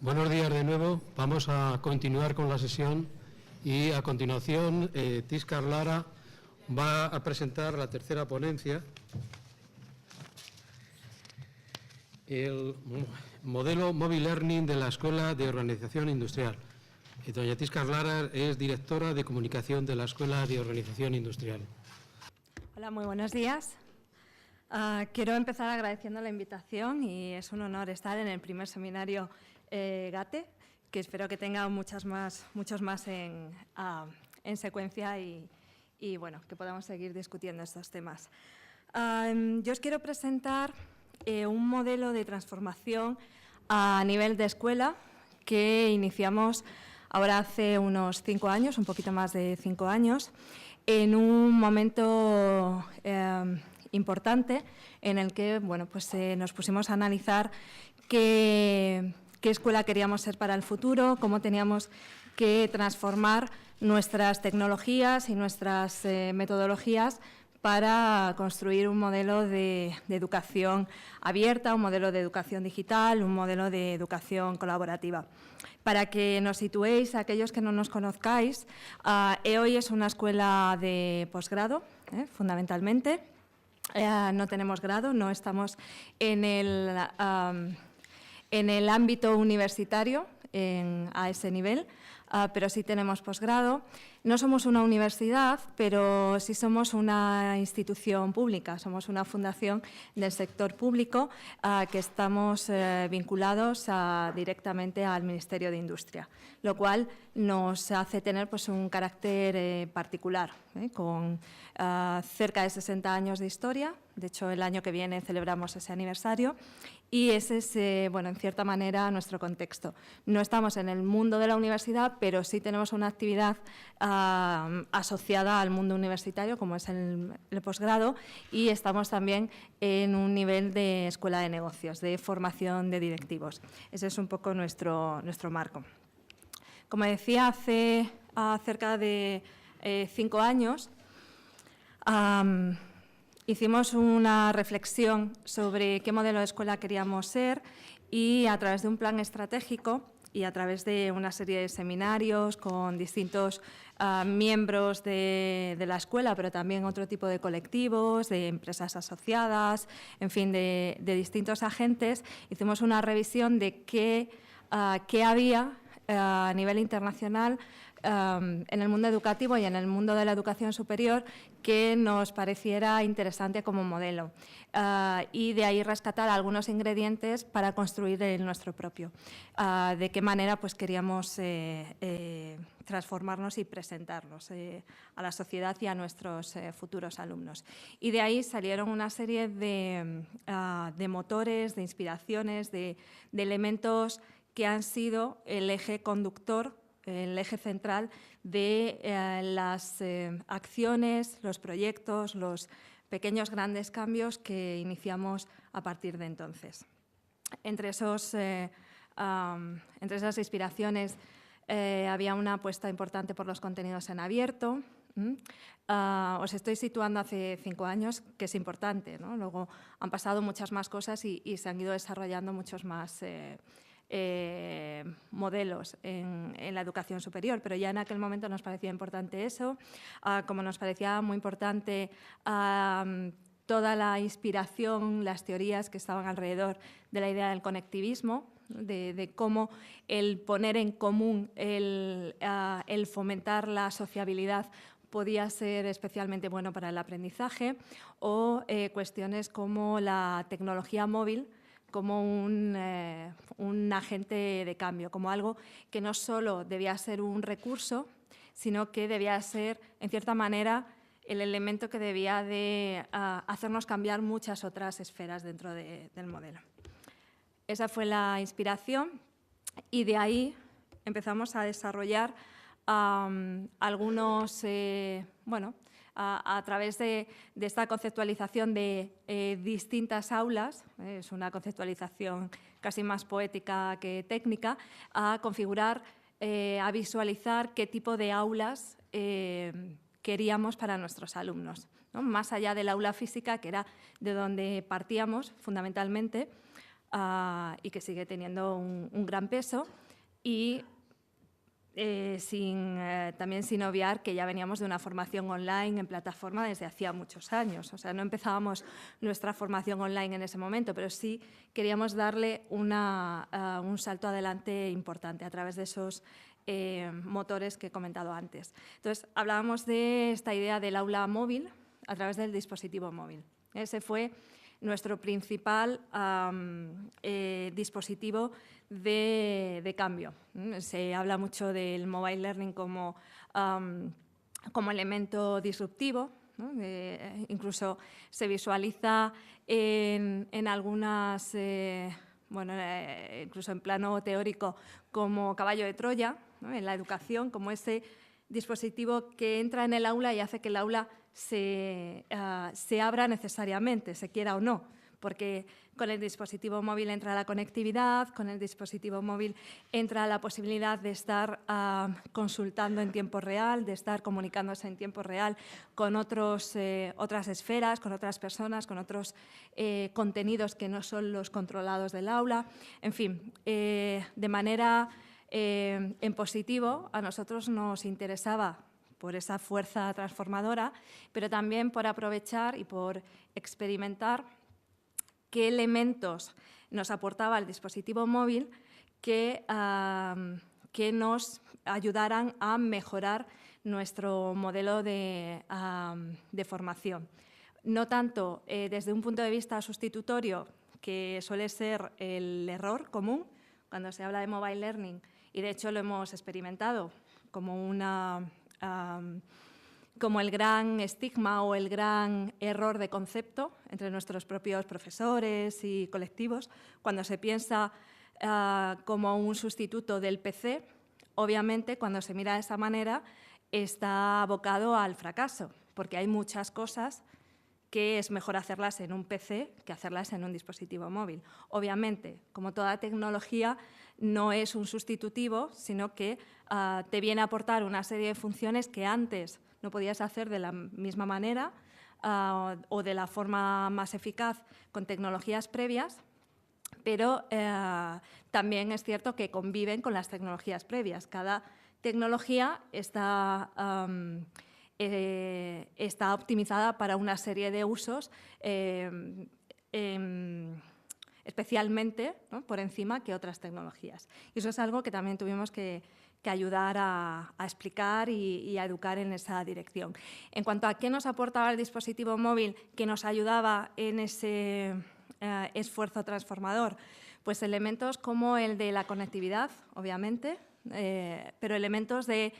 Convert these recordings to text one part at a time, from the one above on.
Buenos días de nuevo. Vamos a continuar con la sesión y a continuación Tiscar Lara va a presentar la tercera ponencia, el modelo Mobile Learning de la Escuela de Organización Industrial. Doña Tiscar Lara es directora de comunicación de la Escuela de Organización Industrial. Hola, muy buenos días. Quiero empezar agradeciendo la invitación y es un honor estar en el primer seminario GATE, que espero que tenga muchos más en secuencia y bueno, que podamos seguir discutiendo estos temas. Yo os quiero presentar un modelo de transformación a nivel de escuela que iniciamos ahora hace unos 5 años, un poquito más de 5 años, en un momento importante en el que nos pusimos a analizar qué escuela queríamos ser para el futuro, cómo teníamos que transformar nuestras tecnologías y nuestras metodologías para construir un modelo de educación abierta, un modelo de educación digital, un modelo de educación colaborativa. Para que nos situéis, aquellos que no nos conozcáis, EOI es una escuela de posgrado, fundamentalmente. No tenemos grado, no estamos en el ámbito universitario a ese nivel, pero sí tenemos posgrado. No somos una universidad, pero sí somos una institución pública, somos una fundación del sector público que estamos vinculados directamente al Ministerio de Industria, lo cual nos hace tener un carácter particular, con cerca de 60 años de historia. De hecho, el año que viene celebramos ese aniversario y ese es, en cierta manera, nuestro contexto. No estamos en el mundo de la universidad, pero sí tenemos una actividad asociada al mundo universitario, como es el posgrado, y estamos también en un nivel de escuela de negocios, de formación de directivos. Ese es un poco nuestro marco. Como decía, hace cerca de 5 años, hicimos una reflexión sobre qué modelo de escuela queríamos ser y a través de un plan estratégico y a través de una serie de seminarios con distintos miembros de la escuela, pero también otro tipo de colectivos, de empresas asociadas, en fin, de distintos agentes, hicimos una revisión de qué había a nivel internacional en el mundo educativo y en el mundo de la educación superior que nos pareciera interesante como modelo y de ahí rescatar algunos ingredientes para construir el nuestro propio. De qué manera queríamos transformarnos y presentarnos a la sociedad y a nuestros futuros alumnos. Y de ahí salieron una serie de motores, de inspiraciones, de elementos que han sido el eje conductor, el eje central de las acciones, los proyectos, los pequeños grandes cambios que iniciamos a partir de entonces. Entre esas inspiraciones había una apuesta importante por los contenidos en abierto. Os estoy situando hace 5 años, que es importante, ¿no? Luego han pasado muchas más cosas y se han ido desarrollando muchos más modelos en la educación superior, pero ya en aquel momento nos parecía importante eso, como nos parecía muy importante toda la inspiración, las teorías que estaban alrededor de la idea del conectivismo, de cómo el poner en común, el fomentar la sociabilidad podía ser especialmente bueno para el aprendizaje, o cuestiones como la tecnología móvil como un agente de cambio, como algo que no solo debía ser un recurso, sino que debía ser, en cierta manera, el elemento que debía de hacernos cambiar muchas otras esferas dentro del modelo. Esa fue la inspiración y de ahí empezamos a desarrollar algunos, a través de esta conceptualización de distintas aulas, es una conceptualización casi más poética que técnica, a configurar, a visualizar qué tipo de aulas queríamos para nuestros alumnos, ¿no? Más allá del aula física, que era de donde partíamos fundamentalmente, y que sigue teniendo un gran peso. Y también sin obviar que ya veníamos de una formación online en plataforma desde hacía muchos años. O sea, no empezábamos nuestra formación online en ese momento, pero sí queríamos darle un salto adelante importante a través de esos motores que he comentado antes. Entonces, hablábamos de esta idea del aula móvil a través del dispositivo móvil. Ese fue nuestro principal dispositivo de cambio. Se habla mucho del mobile learning como elemento disruptivo, ¿no? Incluso se visualiza en algunas, incluso en plano teórico, como caballo de Troya, ¿no? En la educación, como ese dispositivo que entra en el aula y hace que el aula se abra necesariamente, se quiera o no, porque con el dispositivo móvil entra la conectividad, con el dispositivo móvil entra la posibilidad de estar consultando en tiempo real, de estar comunicándose en tiempo real con otras esferas, con otras personas, con otros contenidos que no son los controlados del aula. En fin, de manera en positivo, a nosotros nos interesaba por esa fuerza transformadora, pero también por aprovechar y por experimentar qué elementos nos aportaba el dispositivo móvil que nos ayudaran a mejorar nuestro modelo de formación. No tanto desde un punto de vista sustitutorio, que suele ser el error común cuando se habla de mobile learning, y de hecho lo hemos experimentado como el gran estigma o el gran error de concepto entre nuestros propios profesores y colectivos. Cuando se piensa como un sustituto del PC, obviamente, cuando se mira de esa manera, está abocado al fracaso, porque hay muchas cosas que es mejor hacerlas en un PC que hacerlas en un dispositivo móvil. Obviamente, como toda tecnología, no es un sustitutivo, sino que te viene a aportar una serie de funciones que antes no podías hacer de la misma manera o de la forma más eficaz con tecnologías previas, pero también es cierto que conviven con las tecnologías previas. Cada tecnología está optimizada para una serie de usos, especialmente, ¿no?, por encima que otras tecnologías. Y eso es algo que también tuvimos que ayudar a explicar y a educar en esa dirección. En cuanto a qué nos aportaba el dispositivo móvil que nos ayudaba en ese esfuerzo transformador, pues elementos como el de la conectividad, obviamente, pero elementos de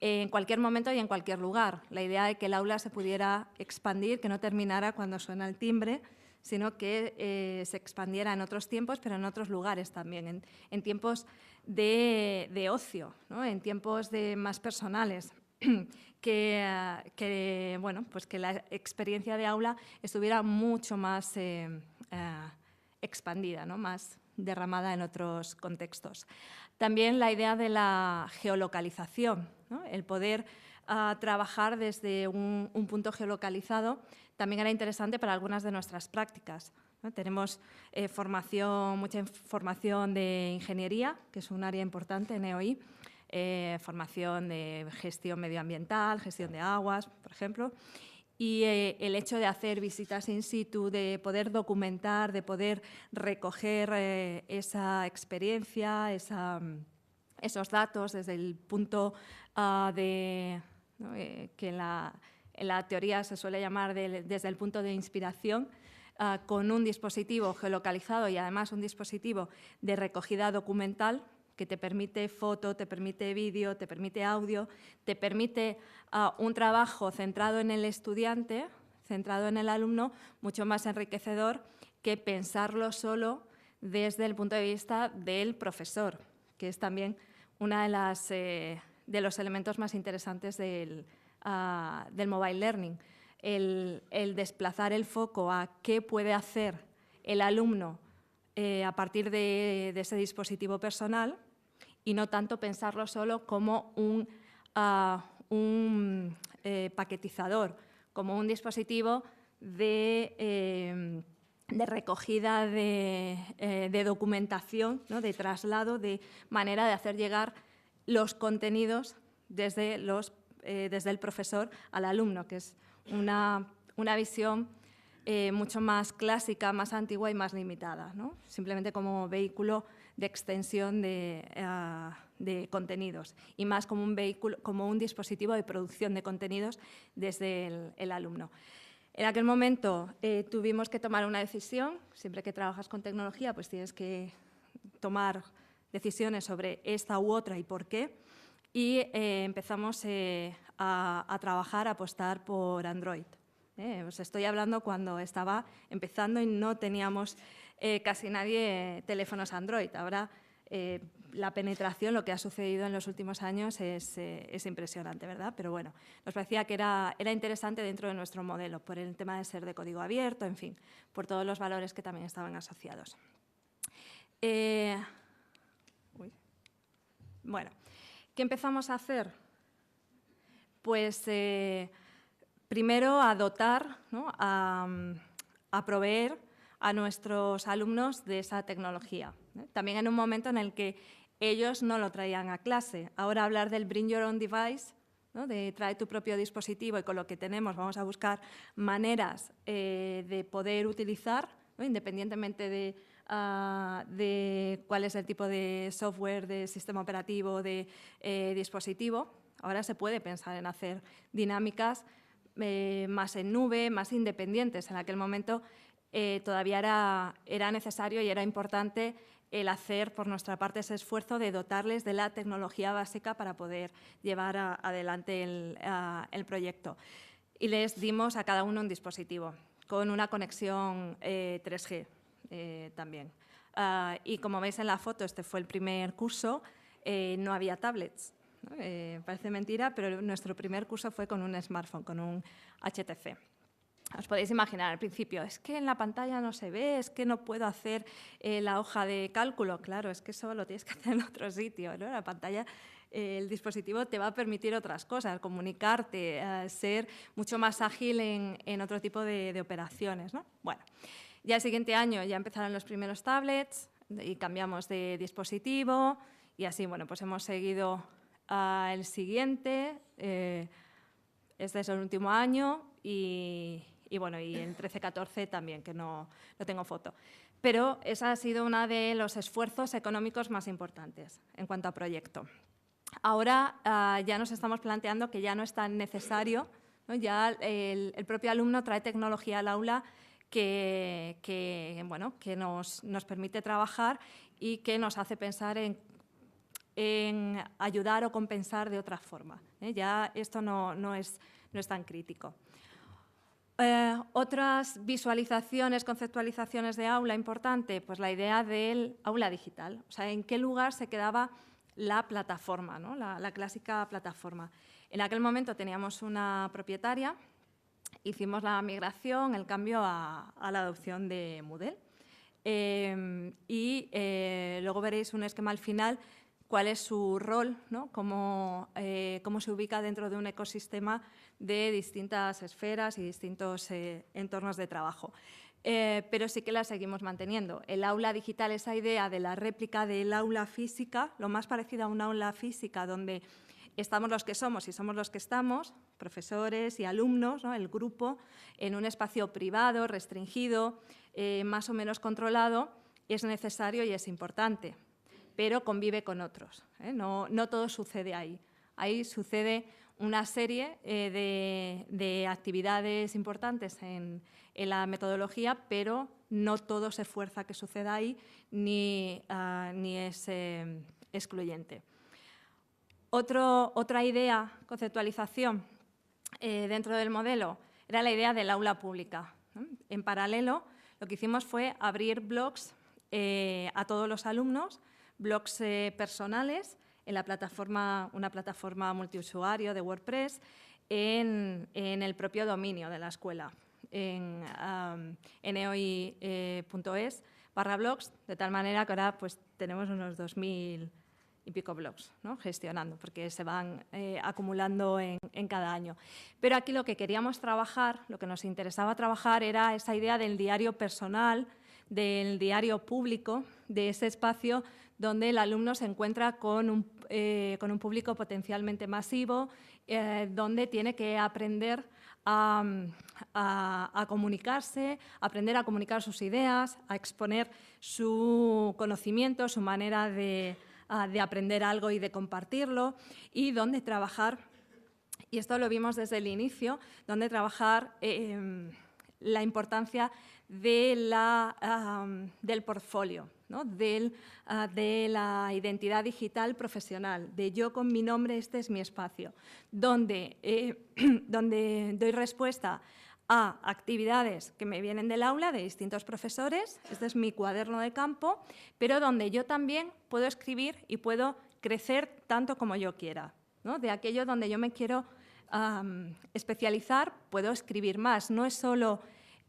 en cualquier momento y en cualquier lugar. La idea de que el aula se pudiera expandir, que no terminara cuando suena el timbre, sino que se expandiera en otros tiempos, pero en otros lugares también, en tiempos de ocio, ¿no?, en tiempos más personales, que la experiencia de aula estuviera mucho más expandida, ¿no?, más derramada en otros contextos. También la idea de la geolocalización, ¿no?, el poder trabajar desde un punto geolocalizado también era interesante para algunas de nuestras prácticas, ¿no? Tenemos mucha formación de ingeniería, que es un área importante en EOI, formación de gestión medioambiental, gestión de aguas, por ejemplo, y el hecho de hacer visitas in situ, de poder documentar, de poder recoger esa experiencia, esos datos desde el punto que en la teoría se suele llamar desde el punto de inspiración, con un dispositivo geolocalizado y además un dispositivo de recogida documental que te permite foto, te permite vídeo, te permite audio, te permite un trabajo centrado en el estudiante, centrado en el alumno, mucho más enriquecedor que pensarlo solo desde el punto de vista del profesor, que es también uno de los elementos más interesantes del mobile learning. El desplazar el foco a qué puede hacer el alumno a partir de ese dispositivo personal y no tanto pensarlo solo como un paquetizador, como un dispositivo de de recogida de documentación, ¿no? De traslado, de manera de hacer llegar los contenidos desde el profesor al alumno, que es una visión mucho más clásica, más antigua y más limitada, ¿no? Simplemente como vehículo de extensión de contenidos y más como un vehículo, como un dispositivo de producción de contenidos desde el alumno. En aquel momento tuvimos que tomar una decisión. Siempre que trabajas con tecnología, pues tienes que tomar decisiones sobre esta u otra y por qué. Y empezamos a trabajar, a apostar por Android. Os estoy hablando cuando estaba empezando y no teníamos casi nadie teléfonos Android. Ahora la penetración, lo que ha sucedido en los últimos años es impresionante, ¿verdad? Pero bueno, nos parecía que era interesante dentro de nuestro modelo, por el tema de ser de código abierto, en fin, por todos los valores que también estaban asociados. Bueno, ¿qué empezamos a hacer? Pues primero a dotar, ¿no? a proveer a nuestros alumnos de esa tecnología. También en un momento en el que ellos no lo traían a clase. Ahora hablar del Bring Your Own Device, ¿no? De trae tu propio dispositivo y con lo que tenemos vamos a buscar maneras de poder utilizar, ¿no? Independientemente de cuál es el tipo de software, de sistema operativo, de dispositivo. Ahora se puede pensar en hacer dinámicas más en nube, más independientes. En aquel momento todavía era necesario y era importante el hacer por nuestra parte ese esfuerzo de dotarles de la tecnología básica para poder llevar adelante el proyecto. Y les dimos a cada uno un dispositivo con una conexión 3G también. Y como veis en la foto, este fue el primer curso, no había tablets. ¿No? Parece mentira, pero nuestro primer curso fue con un smartphone, con un HTC. Os podéis imaginar al principio, es que en la pantalla no se ve, es que no puedo hacer la hoja de cálculo. Claro, es que eso lo tienes que hacer en otro sitio, ¿no? La pantalla, el dispositivo te va a permitir otras cosas, comunicarte, ser mucho más ágil en otro tipo de operaciones, ¿no? Bueno, ya el siguiente año ya empezaron los primeros tablets y cambiamos de dispositivo y así, bueno, pues hemos seguido el siguiente. Este es el último año y bueno, y en 13-14 también, que no tengo foto. Pero ese ha sido uno de los esfuerzos económicos más importantes en cuanto a proyecto. Ahora ya nos estamos planteando que ya no es tan necesario, ¿no? Ya el propio alumno trae tecnología al aula que nos permite trabajar y que nos hace pensar en ayudar o compensar de otra forma. Ya esto no es tan crítico. Otras visualizaciones, conceptualizaciones de aula importante, pues la idea del aula digital. O sea, en qué lugar se quedaba la plataforma, ¿no? La clásica plataforma. En aquel momento teníamos una propietaria, hicimos la migración, el cambio a la adopción de Moodle. Luego veréis un esquema al final, cuál es su rol, ¿no? Cómo se ubica dentro de un ecosistema de distintas esferas y distintos entornos de trabajo. Pero sí que la seguimos manteniendo. El aula digital, esa idea de la réplica del aula física, lo más parecido a un aula física donde estamos los que somos y somos los que estamos, profesores y alumnos, ¿no? El grupo, en un espacio privado, restringido, más o menos controlado, es necesario y es importante, pero convive con otros, ¿eh? No todo sucede ahí. Ahí sucede una serie de actividades importantes en la metodología, pero no todo se esfuerza que suceda ahí ni es excluyente. Otra idea, conceptualización dentro del modelo, era la idea del aula pública, ¿no? En paralelo, lo que hicimos fue abrir blogs a todos los alumnos, blogs personales en la plataforma, una plataforma multiusuario de WordPress, en el propio dominio de la escuela, en neoi.es/blogs, de tal manera que ahora pues, tenemos unos 2.000 y pico blogs, ¿no? Gestionando, porque se van acumulando en cada año. Pero aquí lo que queríamos trabajar, lo que nos interesaba trabajar era esa idea del diario personal, del diario público, de ese espacio donde el alumno se encuentra con un público potencialmente masivo, donde tiene que aprender a comunicarse, aprender a comunicar sus ideas, a exponer su conocimiento, su manera de aprender algo y de compartirlo, y donde trabajar, y esto lo vimos desde el inicio, donde trabajar la importancia de del portfolio, ¿no? De la identidad digital profesional, de yo con mi nombre, este es mi espacio, donde doy respuesta a actividades que me vienen del aula de distintos profesores, este es mi cuaderno de campo, pero donde yo también puedo escribir y puedo crecer tanto como yo quiera, ¿no? De aquello donde yo me quiero especializar, puedo escribir más, no es solo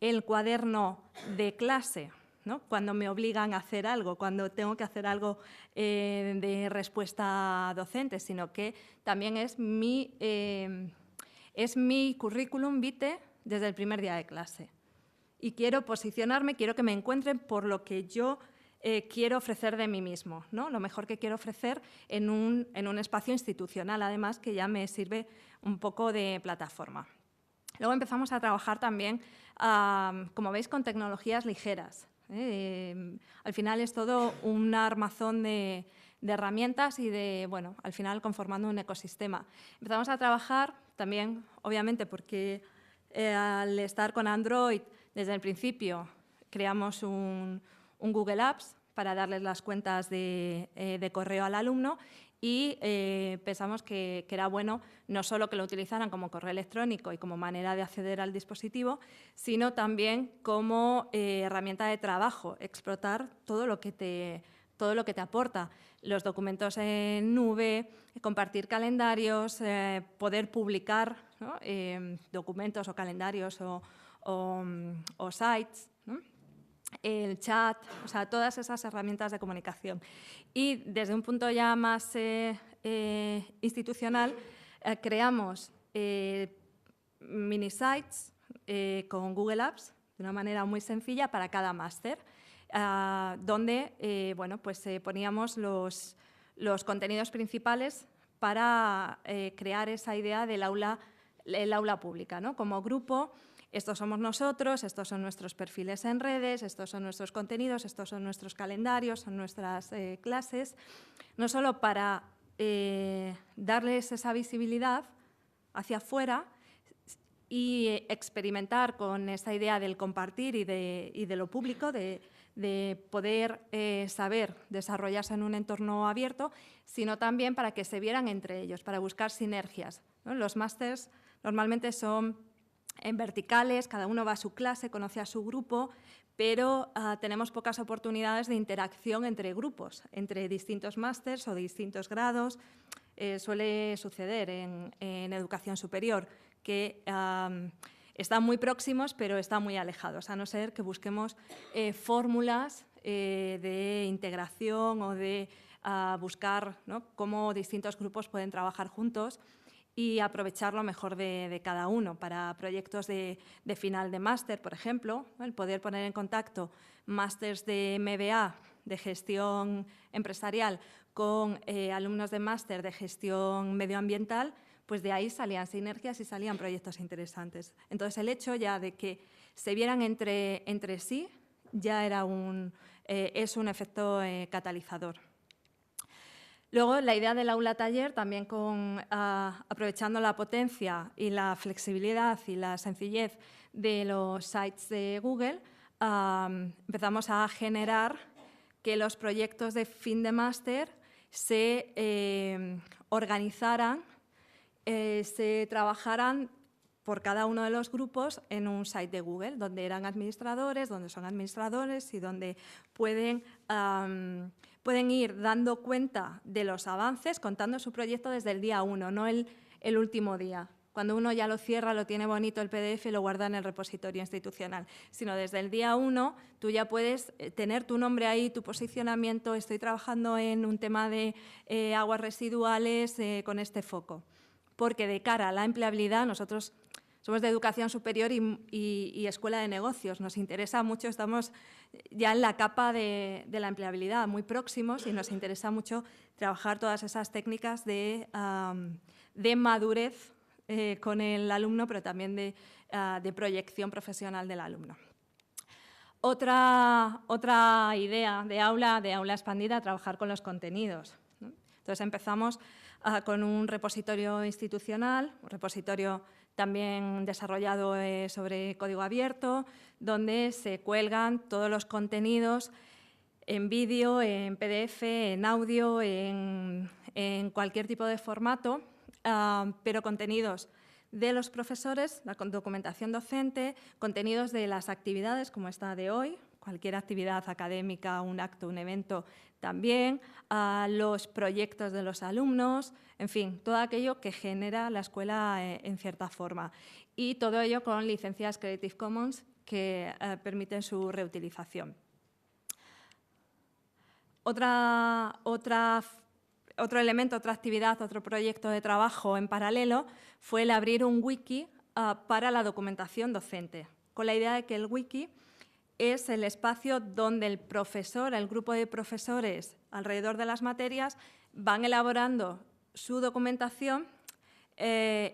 el cuaderno de clase, ¿no? Cuando me obligan a hacer algo, cuando tengo que hacer algo de respuesta docente, sino que también es mi currículum vitae desde el primer día de clase. Y quiero posicionarme, quiero que me encuentren por lo que yo quiero ofrecer de mí mismo, ¿no? Lo mejor que quiero ofrecer en un espacio institucional, además, que ya me sirve un poco de plataforma. Luego empezamos a trabajar también, como veis, con tecnologías ligeras. Al final es todo un armazón de herramientas y bueno, al final conformando un ecosistema. Empezamos a trabajar también, obviamente, porque al estar con Android desde el principio creamos un Google Apps para darles las cuentas de correo al alumno y pensamos que era bueno no solo que lo utilizaran como correo electrónico y como manera de acceder al dispositivo, sino también como herramienta de trabajo, explotar todo lo que te aporta. Los documentos en nube, compartir calendarios, poder publicar, ¿no? Documentos o calendarios o sites, ¿no? El chat, o sea, todas esas herramientas de comunicación. Y desde un punto ya más institucional, creamos mini sites con Google Apps de una manera muy sencilla para cada máster, donde bueno, pues, poníamos los contenidos principales para crear esa idea del el aula pública, ¿no? Como grupo. Estos somos nosotros, estos son nuestros perfiles en redes, estos son nuestros contenidos, estos son nuestros calendarios, son nuestras clases, no solo para darles esa visibilidad hacia afuera y experimentar con esa idea del compartir y de lo público, de poder saber desarrollarse en un entorno abierto, sino también para que se vieran entre ellos, para buscar sinergias, ¿no? Los másters normalmente son en verticales, cada uno va a su clase, conoce a su grupo, pero tenemos pocas oportunidades de interacción entre grupos, entre distintos másters o distintos grados. Suele suceder en educación superior, que están muy próximos, pero están muy alejados, a no ser que busquemos fórmulas de integración o de buscar, ¿no?, cómo distintos grupos pueden trabajar juntos y aprovechar lo mejor de cada uno para proyectos de final de máster, por ejemplo, ¿no? El poder poner en contacto másters de MBA, de gestión empresarial, con alumnos de máster de gestión medioambiental, pues de ahí salían sinergias y salían proyectos interesantes. Entonces, el hecho ya de que se vieran entre sí ya era es un efecto catalizador. Luego, la idea del aula taller, también aprovechando la potencia y la flexibilidad y la sencillez de los sites de Google, empezamos a generar que los proyectos de fin de máster se organizaran, se trabajaran por cada uno de los grupos en un site de Google, donde eran administradores, donde son administradores y donde pueden ir dando cuenta de los avances, contando su proyecto desde el día 1, no el último día. cuando uno ya lo cierra, lo tiene bonito el PDF y lo guarda en el repositorio institucional, sino desde el día 1 tú ya puedes tener tu nombre ahí, tu posicionamiento, estoy trabajando en un tema de aguas residuales con este foco. Porque de cara a la empleabilidad, nosotros somos de educación superior y escuela de negocios, nos interesa mucho, estamos ya en la capa de la empleabilidad, muy próximos, y nos interesa mucho trabajar todas esas técnicas de madurez con el alumno, pero también de proyección profesional del alumno. Otra idea de aula expandida, trabajar con los contenidos, ¿no? Entonces empezamos con un repositorio institucional, un repositorio también desarrollado sobre código abierto, donde se cuelgan todos los contenidos en vídeo, en PDF, en audio, en cualquier tipo de formato, pero contenidos de los profesores, la documentación docente, contenidos de las actividades como esta de hoy, cualquier actividad académica, un acto, un evento también, los proyectos de los alumnos, en fin, todo aquello que genera la escuela en cierta forma. Y todo ello con licencias Creative Commons que permiten su reutilización. Otro elemento, otra actividad, otro proyecto de trabajo en paralelo fue el abrir un wiki para la documentación docente, con la idea de que el wiki es el espacio donde el profesor, el grupo de profesores alrededor de las materias van elaborando su documentación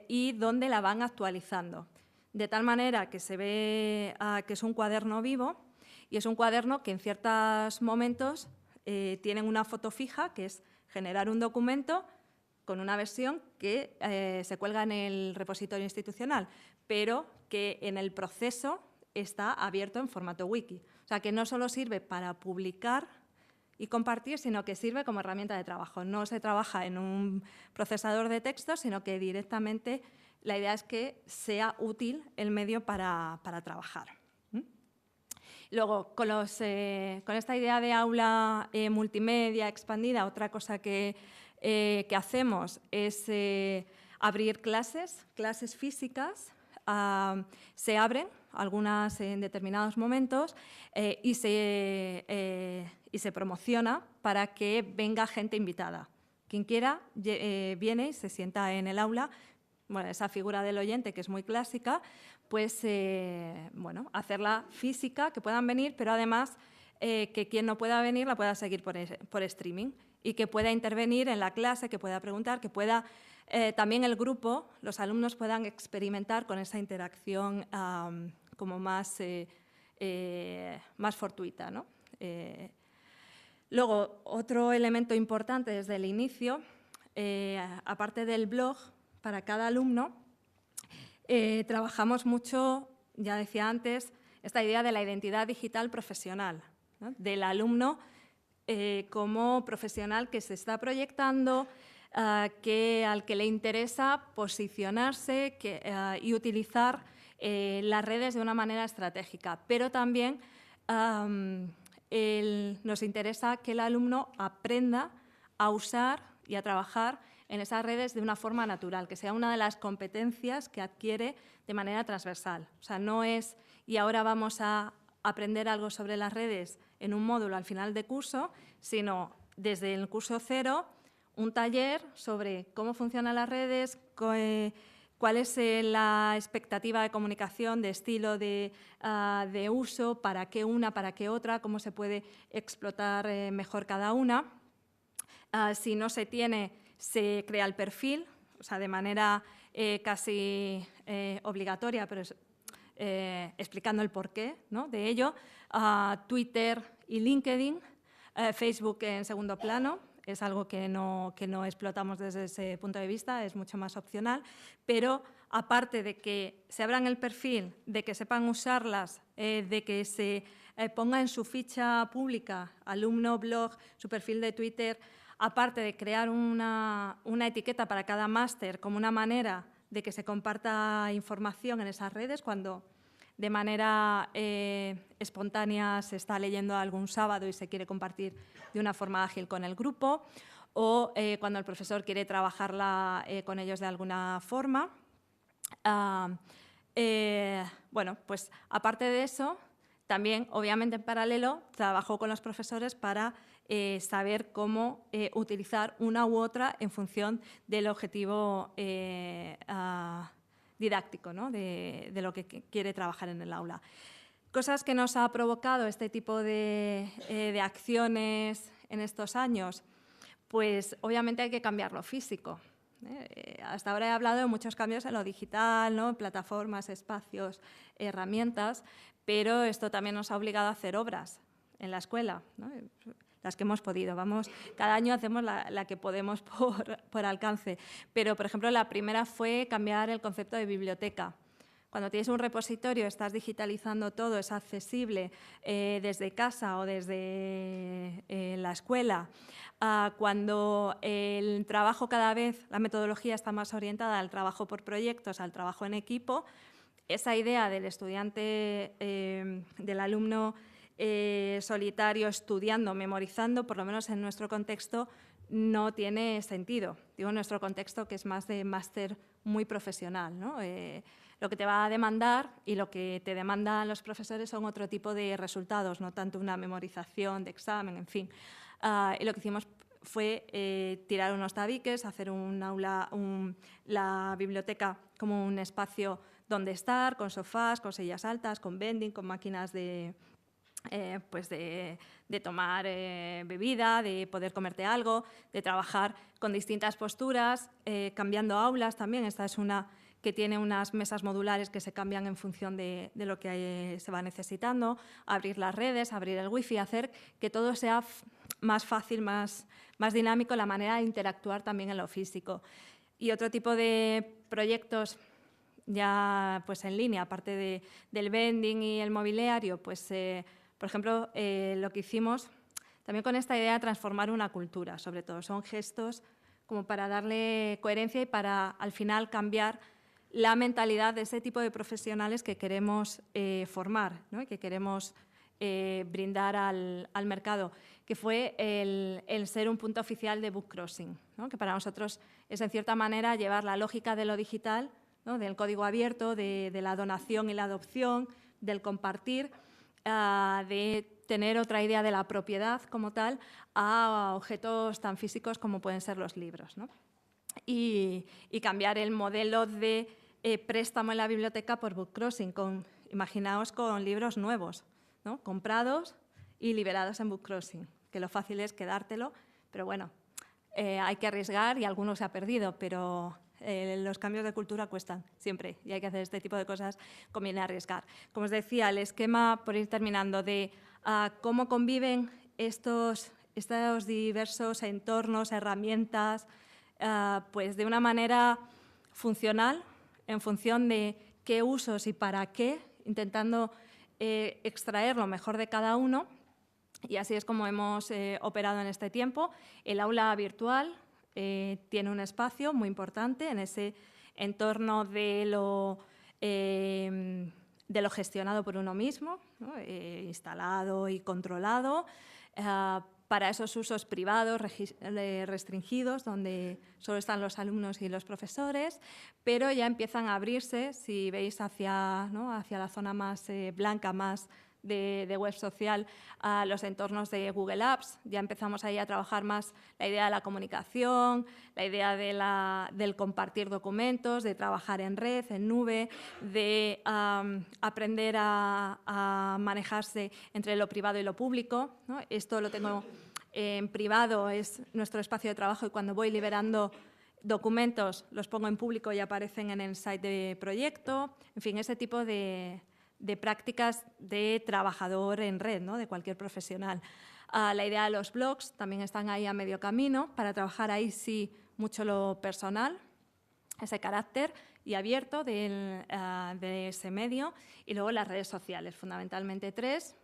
y donde la van actualizando, de tal manera que se ve que es un cuaderno vivo y es un cuaderno que en ciertos momentos tienen una foto fija, que es generar un documento con una versión que se cuelga en el repositorio institucional, pero que en el proceso está abierto en formato wiki. O sea, que no solo sirve para publicar y compartir, sino que sirve como herramienta de trabajo. No se trabaja en un procesador de texto, sino que directamente la idea es que sea útil el medio para trabajar. Luego, con esta idea de aula multimedia expandida, otra cosa que hacemos es abrir clases físicas. Se abren algunas en determinados momentos y se promociona para que venga gente invitada. Quien quiera viene y se sienta en el aula. Bueno, esa figura del oyente, que es muy clásica, pues bueno, hacerla física, que puedan venir, pero además que quien no pueda venir la pueda seguir por streaming y que pueda intervenir en la clase, que pueda preguntar, que pueda también el grupo, los alumnos puedan experimentar con esa interacción como más fortuita, ¿no? Luego, otro elemento importante desde el inicio, aparte del blog, para cada alumno, trabajamos mucho, ya decía antes, esta idea de la identidad digital profesional, ¿no? Del alumno como profesional que se está proyectando, al que le interesa posicionarse y utilizar las redes de una manera estratégica, pero también nos interesa que el alumno aprenda a usar y a trabajar en esas redes de una forma natural, que sea una de las competencias que adquiere de manera transversal. O sea, no es, y ahora vamos a aprender algo sobre las redes en un módulo al final de curso, sino desde el curso 0, un taller sobre cómo funcionan las redes, cuál es la expectativa de comunicación, de estilo de uso, para qué una, para qué otra, cómo se puede explotar mejor cada una. Si no se tiene, se crea el perfil, o sea, de manera casi obligatoria, pero explicando el porqué, ¿no?, de ello. Twitter y LinkedIn, Facebook en segundo plano, es algo que no explotamos desde ese punto de vista, es mucho más opcional, pero aparte de que se abran el perfil, de que sepan usarlas, de que se ponga en su ficha pública, alumno, blog, su perfil de Twitter, aparte de crear una etiqueta para cada máster como una manera de que se comparta información en esas redes, cuando de manera espontánea se está leyendo algún sábado y se quiere compartir de una forma ágil con el grupo, o cuando el profesor quiere trabajarla con ellos de alguna forma. Bueno, pues aparte de eso, también, obviamente, en paralelo, trabajo con los profesores para saber cómo utilizar una u otra en función del objetivo didáctico, ¿no? de lo que quiere trabajar en el aula. Cosas que nos ha provocado este tipo de acciones en estos años, pues obviamente hay que cambiar lo físico. Hasta ahora he hablado de muchos cambios en lo digital, ¿no? Plataformas, espacios, herramientas, pero esto también nos ha obligado a hacer obras en la escuela, ¿no? Las que hemos podido. Cada año hacemos la que podemos por alcance, pero, por ejemplo, la primera fue cambiar el concepto de biblioteca. Cuando tienes un repositorio, estás digitalizando todo, es accesible desde casa o desde la escuela. Cuando el trabajo cada vez, la metodología está más orientada al trabajo por proyectos, al trabajo en equipo, esa idea del estudiante, del alumno solitario estudiando, memorizando, por lo menos en nuestro contexto, no tiene sentido. Digo, en nuestro contexto, que es más de máster muy profesional, ¿no? Lo que te va a demandar y lo que te demandan los profesores son otro tipo de resultados, no tanto una memorización de examen, en fin. Y lo que hicimos fue tirar unos tabiques, hacer un aula, la biblioteca como un espacio donde estar, con sofás, con sillas altas, con vending, con máquinas de tomar bebida, de poder comerte algo, de trabajar con distintas posturas, cambiando aulas también. Esta es una que tiene unas mesas modulares que se cambian en función de lo que se va necesitando, abrir las redes, abrir el wifi, hacer que todo sea más fácil, más dinámico, la manera de interactuar también en lo físico. Y otro tipo de proyectos ya pues en línea, aparte del vending y el mobiliario, pues por ejemplo, lo que hicimos también con esta idea de transformar una cultura, sobre todo, son gestos como para darle coherencia y para al final cambiar la mentalidad de ese tipo de profesionales que queremos formar, ¿no? Y que queremos brindar al mercado, que fue el ser un punto oficial de Book Crossing, ¿no? Que para nosotros es en cierta manera llevar la lógica de lo digital, ¿no? Del código abierto, de la donación y la adopción, del compartir, de tener otra idea de la propiedad como tal a objetos tan físicos como pueden ser los libros, ¿no? Y cambiar el modelo de préstamo en la biblioteca por Book Crossing, imaginaos con libros nuevos, ¿no? Comprados y liberados en Book Crossing, que lo fácil es quedártelo, pero bueno, hay que arriesgar y algunos se ha perdido, pero los cambios de cultura cuestan siempre y hay que hacer este tipo de cosas, conviene arriesgar. Como os decía, el esquema, por ir terminando, de cómo conviven estos diversos entornos, herramientas, pues de una manera funcional, en función de qué usos y para qué, intentando extraer lo mejor de cada uno, y así es como hemos operado en este tiempo. El aula virtual tiene un espacio muy importante en ese entorno de lo gestionado por uno mismo, ¿no? Instalado y controlado, para esos usos privados restringidos, donde solo están los alumnos y los profesores, pero ya empiezan a abrirse, si veis hacia la zona más blanca, más de web social, a los entornos de Google Apps. Ya empezamos ahí a trabajar más la idea de la comunicación, la idea del compartir documentos, de trabajar en red, en nube, de aprender a manejarse entre lo privado y lo público, ¿no? Esto lo tengo en privado, es nuestro espacio de trabajo, y cuando voy liberando documentos los pongo en público y aparecen en el site de proyecto. En fin, ese tipo de prácticas de trabajador en red, ¿no? De cualquier profesional. La idea de los blogs también están ahí a medio camino, para trabajar ahí sí mucho lo personal, ese carácter y abierto de ese medio, y luego las redes sociales, fundamentalmente 3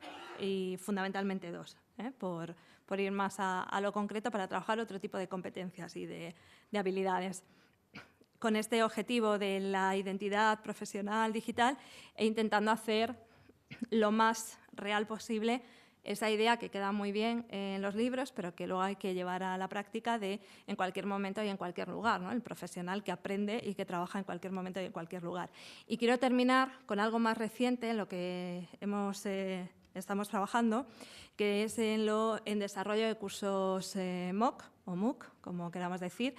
y fundamentalmente 2, por ir más a lo concreto, para trabajar otro tipo de competencias y de habilidades. Con este objetivo de la identidad profesional digital e intentando hacer lo más real posible esa idea que queda muy bien en los libros, pero que luego hay que llevar a la práctica en cualquier momento y en cualquier lugar, ¿no? El profesional que aprende y que trabaja en cualquier momento y en cualquier lugar. Y quiero terminar con algo más reciente en lo que estamos trabajando, que es en desarrollo de cursos MOOC o MOOC, como queramos decir.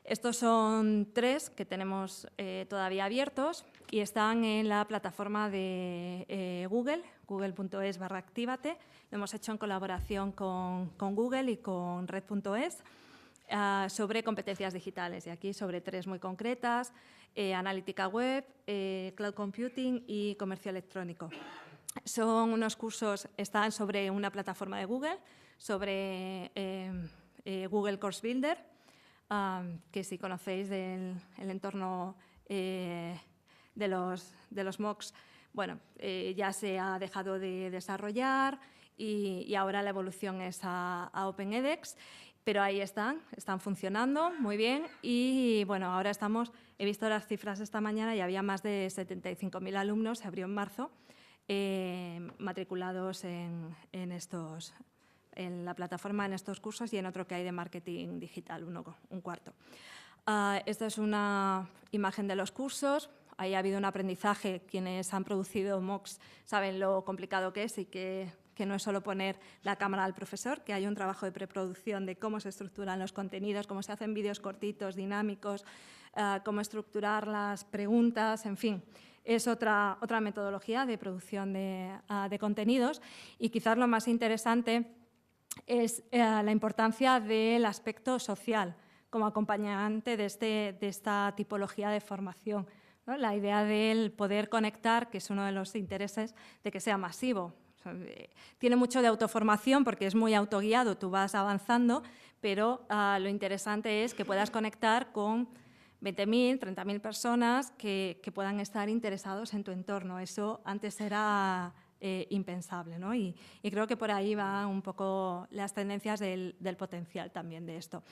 Estos son 3 que tenemos todavía abiertos y están en la plataforma de Google, google.es/actívate. Lo hemos hecho en colaboración con Google y con red.es sobre competencias digitales. Y aquí sobre 3 muy concretas, analítica web, cloud computing y comercio electrónico. Son unos cursos, están sobre una plataforma de Google, sobre Google Course Builder, que si conocéis del entorno de los MOOCs, bueno, ya se ha dejado de desarrollar y ahora la evolución es a OpenEDX, pero ahí están funcionando muy bien y bueno, ahora he visto las cifras esta mañana y había más de 75.000 alumnos, se abrió en marzo, matriculados en la plataforma, en estos cursos y en otro que hay de marketing digital, un cuarto. Esta es una imagen de los cursos. Ahí ha habido un aprendizaje. Quienes han producido MOOCs saben lo complicado que es y que no es solo poner la cámara al profesor, que hay un trabajo de preproducción de cómo se estructuran los contenidos, cómo se hacen vídeos cortitos, dinámicos, cómo estructurar las preguntas, en fin. Es otra metodología de producción de contenidos y quizás lo más interesante es la importancia del aspecto social como acompañante de esta tipología de formación, ¿no? La idea del poder conectar, que es uno de los intereses de que sea masivo. O sea, tiene mucho de autoformación porque es muy autoguiado, tú vas avanzando, pero lo interesante es que puedas conectar con 20.000, 30.000 personas que puedan estar interesados en tu entorno. Eso antes era impensable, ¿no? Y creo que por ahí van un poco las tendencias del potencial también de esto.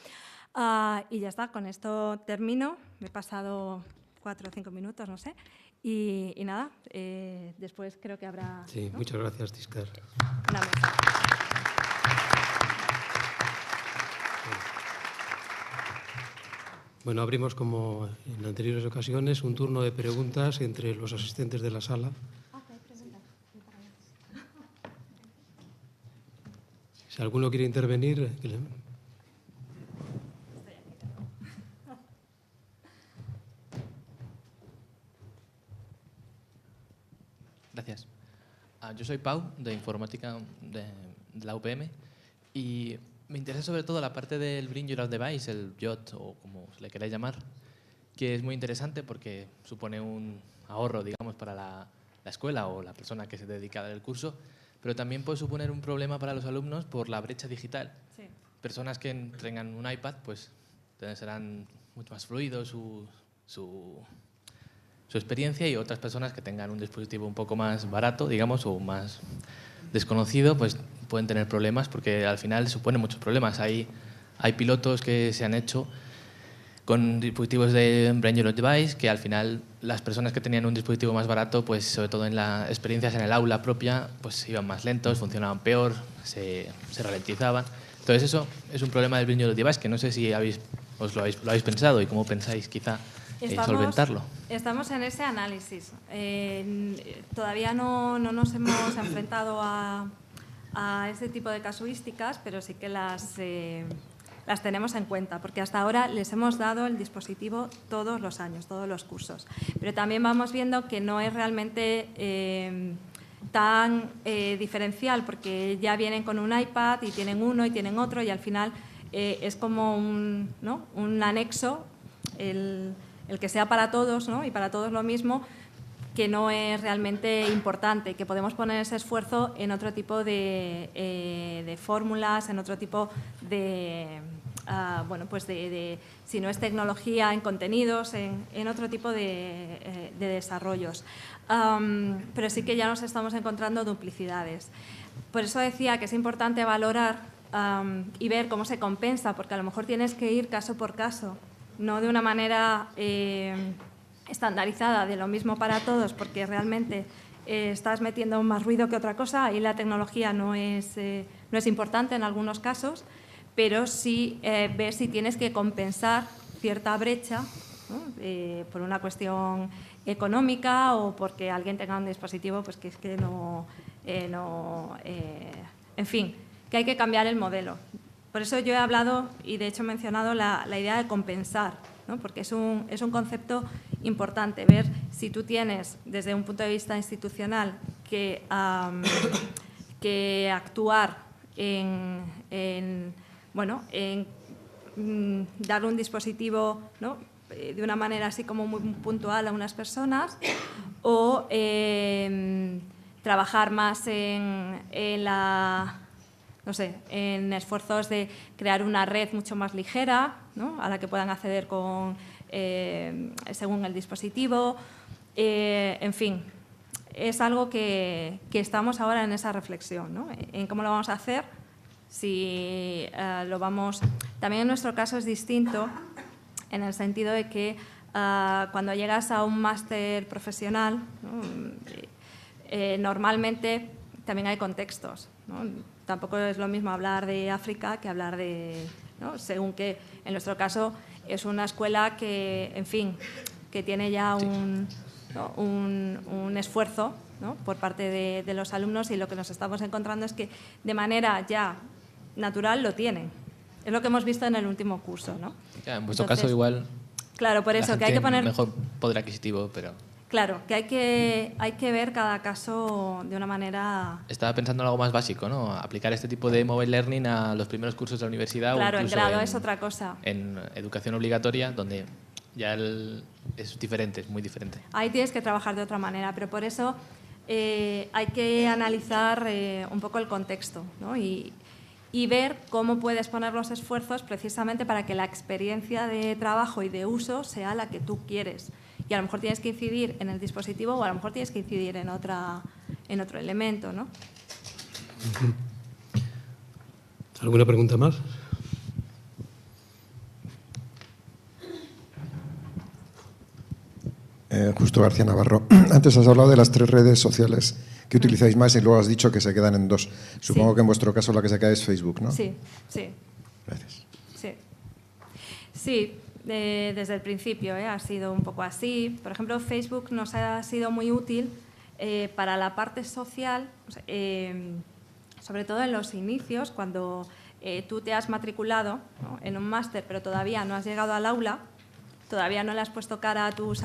Y ya está, con esto termino. Me he pasado 4 o 5 minutos, no sé. Y nada, después creo que habrá… Sí, ¿no? Muchas gracias, Tiscar. Una mesa. Bueno, abrimos, como en anteriores ocasiones, un turno de preguntas entre los asistentes de la sala. Si alguno quiere intervenir… Gracias. Yo soy Pau, de Informática de la UPM, y me interesa sobre todo la parte del Bring Your Own Device, el BYOD, o como se le queráis llamar, que es muy interesante porque supone un ahorro, digamos, para la escuela o la persona que se dedica a dar el curso, pero también puede suponer un problema para los alumnos por la brecha digital. Sí. Personas que tengan un iPad, pues serán mucho más fluido su experiencia, y otras personas que tengan un dispositivo un poco más barato, digamos, o más desconocido, pues pueden tener problemas porque al final supone muchos problemas. Hay pilotos que se han hecho con dispositivos de Bring Your Own Device que al final las personas que tenían un dispositivo más barato, pues sobre todo en las experiencias en el aula propia, pues iban más lentos, funcionaban peor, se ralentizaban. Entonces eso es un problema del Bring Your Own Device que no sé si lo habéis pensado y cómo pensáis quizá solventarlo. Estamos en ese análisis. Todavía no nos hemos enfrentado a ese tipo de casuísticas, pero sí que las tenemos en cuenta, porque hasta ahora les hemos dado el dispositivo todos los años, todos los cursos. Pero también vamos viendo que no es realmente tan diferencial, porque ya vienen con un iPad y tienen uno y tienen otro, y al final es como un anexo, el que sea para todos, ¿no? Y para todos lo mismo, que no es realmente importante, que podemos poner ese esfuerzo en otro tipo de fórmulas, en otro tipo de, si no es tecnología, en contenidos, en otro tipo de desarrollos. Pero sí que ya nos estamos encontrando duplicidades. Por eso decía que es importante valorar y ver cómo se compensa, porque a lo mejor tienes que ir caso por caso, no de una manera estandarizada de lo mismo para todos, porque realmente estás metiendo más ruido que otra cosa. Ahí la tecnología no es importante en algunos casos, pero sí ver si tienes que compensar cierta brecha, ¿no? Por una cuestión económica o porque alguien tenga un dispositivo pues que es que no en fin, que hay que cambiar el modelo. Por eso yo he hablado y de hecho he mencionado la idea de compensar, ¿no? Porque es un concepto importante, ver si tú tienes desde un punto de vista institucional que actuar en darle un dispositivo, ¿no? De una manera así como muy puntual a unas personas o trabajar más en esfuerzos de crear una red mucho más ligera, ¿no? A la que puedan acceder según el dispositivo. En fin, es algo que estamos ahora en esa reflexión, ¿no? En cómo lo vamos a hacer, si lo vamos... También en nuestro caso es distinto en el sentido de que cuando llegas a un máster profesional, ¿no? Normalmente también hay contextos, ¿no? Tampoco es lo mismo hablar de África que hablar de, ¿no? Según que en nuestro caso es una escuela que, en fin, que tiene ya un esfuerzo, ¿no? Por parte de los alumnos, y lo que nos estamos encontrando es que de manera ya natural lo tienen. Es lo que hemos visto en el último curso, ¿no? Ya, en vuestro caso igual... Claro, por eso que hay que poner... mejor poder adquisitivo, pero... Claro, que hay que ver cada caso de una manera... Estaba pensando en algo más básico, ¿no? Aplicar este tipo de mobile learning a los primeros cursos de la universidad. Claro, o en incluso grado es otra cosa. En educación obligatoria, donde ya es diferente, es muy diferente. Ahí tienes que trabajar de otra manera, pero por eso hay que analizar un poco el contexto, ¿no? Y ver cómo puedes poner los esfuerzos precisamente para que la experiencia de trabajo y de uso sea la que tú quieres. Y a lo mejor tienes que incidir en el dispositivo o a lo mejor tienes que incidir en otro elemento, ¿no? ¿Alguna pregunta más? Justo García Navarro. Antes has hablado de las 3 redes sociales que utilizáis más y luego has dicho que se quedan en 2. Supongo que en vuestro caso la que se queda es Facebook, ¿no? Sí, sí. Gracias. Sí, desde el principio ha sido un poco así. Por ejemplo, Facebook nos ha sido muy útil para la parte social, sobre todo en los inicios, cuando tú te has matriculado, ¿no? En un máster, pero todavía no has llegado al aula, todavía no le has puesto cara a tus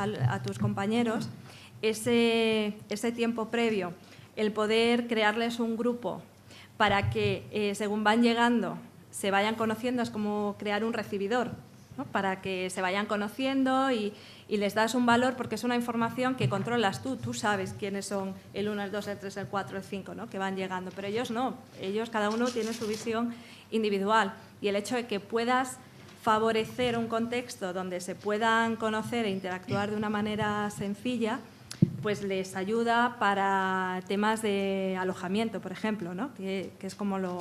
compañeros. Ese tiempo previo, el poder crearles un grupo para que según van llegando se vayan conociendo, es como crear un recibidor, ¿no? Para que se vayan conociendo y les das un valor porque es una información que controlas tú sabes quiénes son el 1, el 2, el 3, el 4, el 5, ¿no? Que van llegando, pero ellos no, ellos cada uno tiene su visión individual, y el hecho de que puedas favorecer un contexto donde se puedan conocer e interactuar de una manera sencilla, pues les ayuda para temas de alojamiento, por ejemplo, ¿no? Que es como lo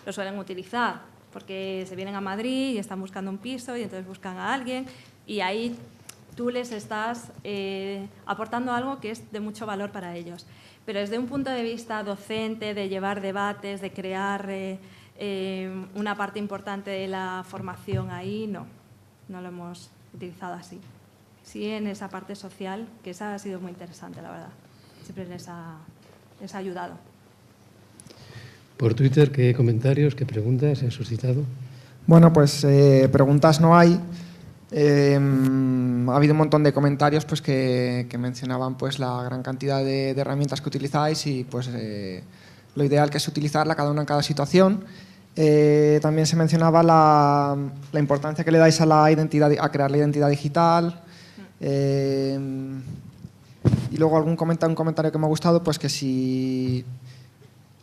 suelen utilizar, porque se vienen a Madrid y están buscando un piso y entonces buscan a alguien, y ahí tú les estás aportando algo que es de mucho valor para ellos. Pero desde un punto de vista docente, de llevar debates, de crear una parte importante de la formación ahí, no lo hemos utilizado así. Sí, en esa parte social, que esa ha sido muy interesante, la verdad. Siempre les ha ayudado. Por Twitter, ¿qué comentarios, qué preguntas se han suscitado? Bueno, pues preguntas no hay. Ha habido un montón de comentarios pues, que mencionaban pues, la gran cantidad de herramientas que utilizáis y pues, lo ideal que es utilizarla cada una en cada situación. También se mencionaba la importancia que le dais a la identidad, a crear la identidad digital. Y luego un comentario que me ha gustado, pues que si...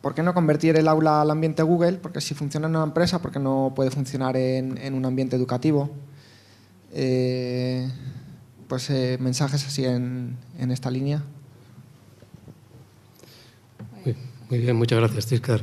¿Por qué no convertir el aula al ambiente Google? Porque si funciona en una empresa, ¿por qué no puede funcionar en un ambiente educativo? Mensajes así en esta línea. Muy bien, muchas gracias, Tiscar.